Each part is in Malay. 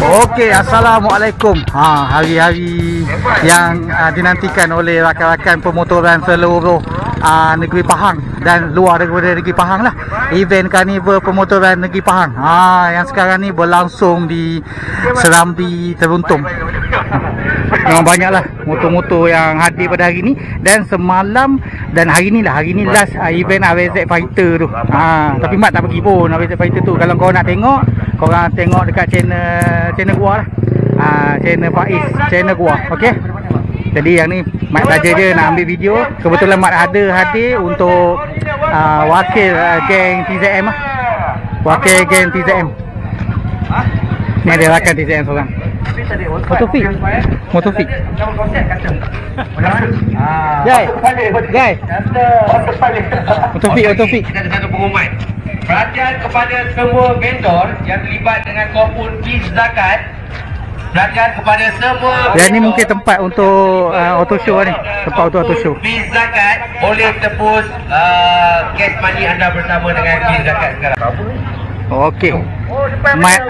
Okey, Assalamualaikum. Hari-hari yang dinantikan oleh rakan-rakan pemotoran seluruh negeri Pahang dan luar daripada negeri Pahang lah. Event Karnival Pemotoran Negeri Pahang. Yang sekarang ni berlangsung di Serambi Teruntum. Memang banyaklah motor-motor yang hadir pada hari ni, dan semalam dan hari ni last event RZ Fighter tu. Tapi Mat tak pergi pun RZ Fighter tu. Kalau korang nak tengok, korang tengok dekat channel gua lah. Channel Faiz, channel gua. Okey. Jadi yang ni Mat saja je nak ambil video. Kebetulan Mat hadir untuk wakil geng TZM lah. Wakil geng TZM. Ni ada rakan TZM seorang. Motofik. Guys. Motofik. Kita ada satu pengumuman. Perhatian kepada semua vendor yang terlibat dengan korpun Peace Zakat. Perhatian kepada semua. Dan ni mungkin tempat untuk auto show ni. Tempat untuk auto show. Peace Zakat boleh tebus cash money anda bersama dengan Peace Zakat sekarang. Okey. Mat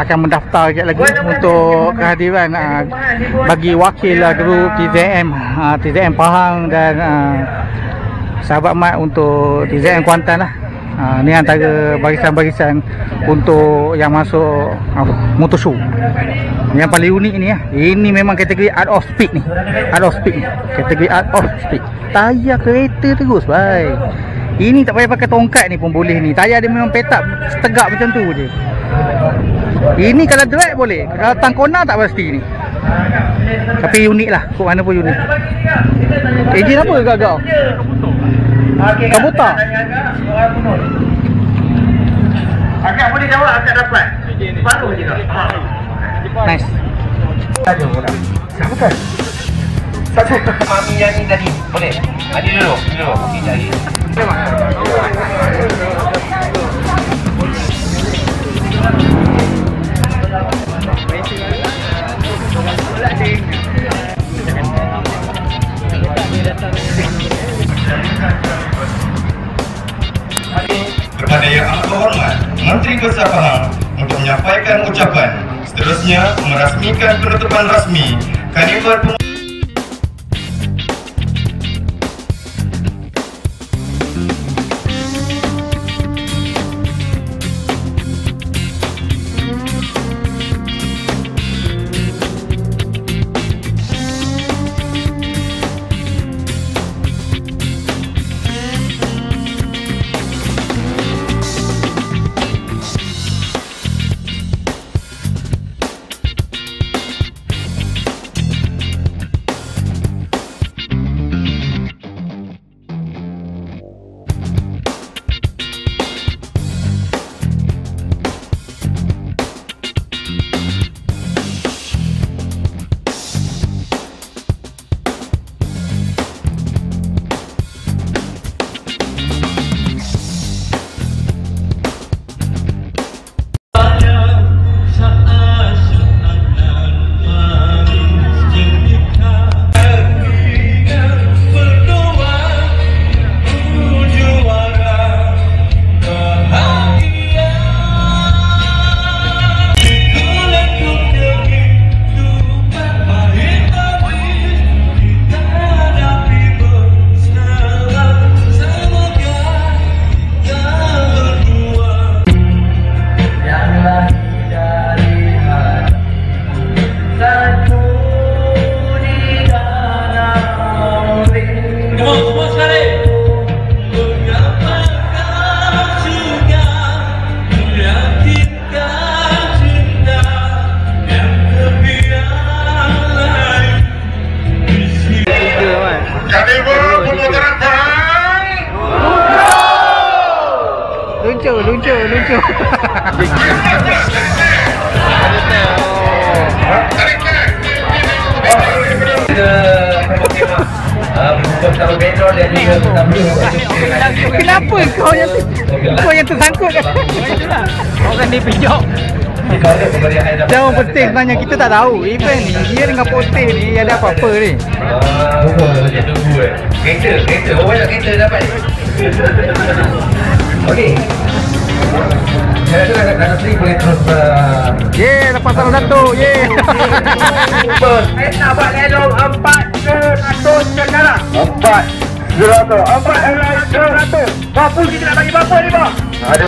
akan mendaftar sekejap lagi untuk kehadiran bagi wakil grup TZM Pahang dan sahabat Mat untuk TZM Kuantan lah. Ni antara barisan-barisan untuk yang masuk motor show. Yang paling unik ni ini memang kategori Art of Speed ni. Kategori Art of Speed. Tayar kereta terus, bye. Ini tak payah pakai tongkat ni pun boleh ni. Tayar dia memang petak setegak macam tu je. Ini kalau drag boleh. Kalau tangkona tak pasti ni. Tapi unik lah. Kok mana pun unik. Enjin apa agak-agak? Kabuta. Agak boleh jawab, agak dapat. Baru je dah. Nice. Siapa kan? Satu Mami nyanyi tadi. Boleh? Mandi dulu. Okey, cari. Kepada Yang Amat Berhormat Menteri Besar Pahang untuk menyampaikan ucapan. Seterusnya merasmikan penutupan rasmi Karnival lucu. Kenapa kau yang tersangkut? Orang ni pijak. Yang penting sebenarnya kita tak tahu event ni dia dengan poster ni ada apa-apa ni. Kereta, berapa banyak kereta dapat ni? Okey. Saya rasa Dato' Sri boleh terus Lepas salah satu. saya nak buat lelong 400 sekarang. 400. Berapa kita nak bagi berapa ni, Bang? Ada.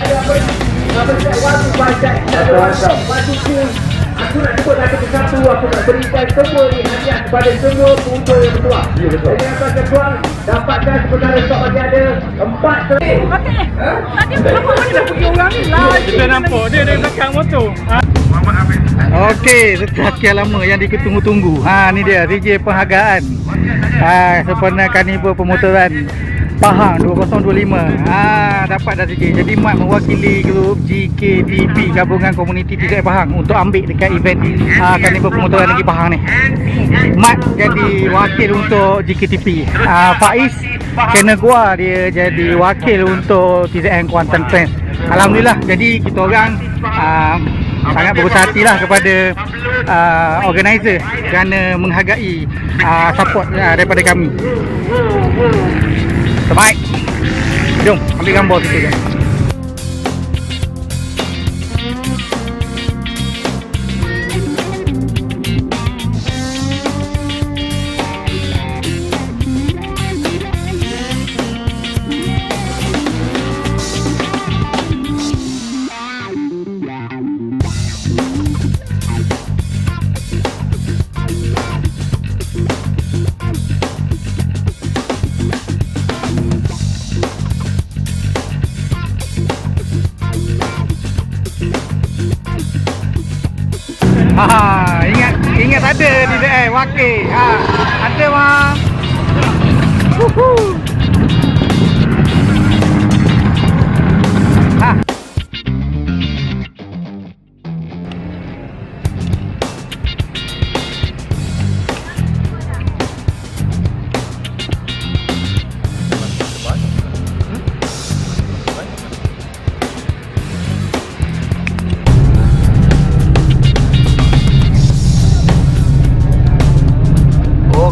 Aku nak sebut satu persatu. Aku nak berikan semua ni hadiah kepada semua pengunjung yang bertuah. Jadi akan ketuang dapatkan sementara stok masih ada 4. Tadi berapa orang dah pergi orang ni lah. Kita nampak dia dari belakang motor. Okey, sekian lama yang ditunggu-tunggu. Ni dia DJ penghargaan. Sempena Karnival Pemotoran Pahang 2025. Dapat dah sikit. Jadi Mat mewakili grup GKTP, Gabungan Komuniti TZM Pahang, untuk ambil dekat event Karnival Pemotoran Negeri Pahang ni. Mat jadi wakil untuk GKTP. Faiz Channel Gua dia jadi wakil untuk TZM Kuantan Friends. Alhamdulillah, jadi kita orang sangat berusaha hatilah kepada organizer kerana menghargai support daripada kami. Terbaik. Jom ambil gambar situ je. Ingat ada di DI wakil. Ada mah.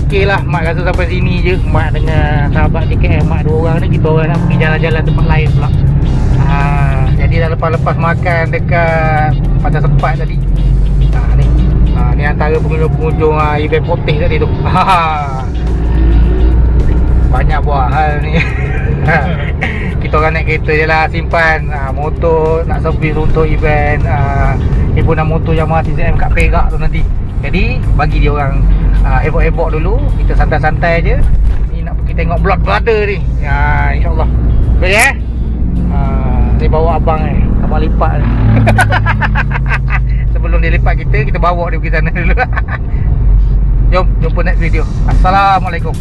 Okey lah, Mak rasa sampai sini je. Mak dengan sahabat DKM, Mak dua orang ni, kita orang nak pergi jalan-jalan tempat lain pula. Jadi dah lepas makan dekat Pasar Sepat tadi. Ni antara pengunjung event poteh tadi tu. Banyak buat hal ni. Kita orang naik kereta je lah, simpan motor nak servis untuk event himpunan motor Yamaha TZM kat Perak tu nanti. Jadi bagi dia orang ebok-ebok dulu, kita santai-santai je. Ni nak pergi tengok Blood Brother ni. InsyaAllah. Boleh saya bawa abang abang lipat ni. Sebelum dia lipat kita bawa dia pergi sana dulu. Jom jumpa next video. Assalamualaikum.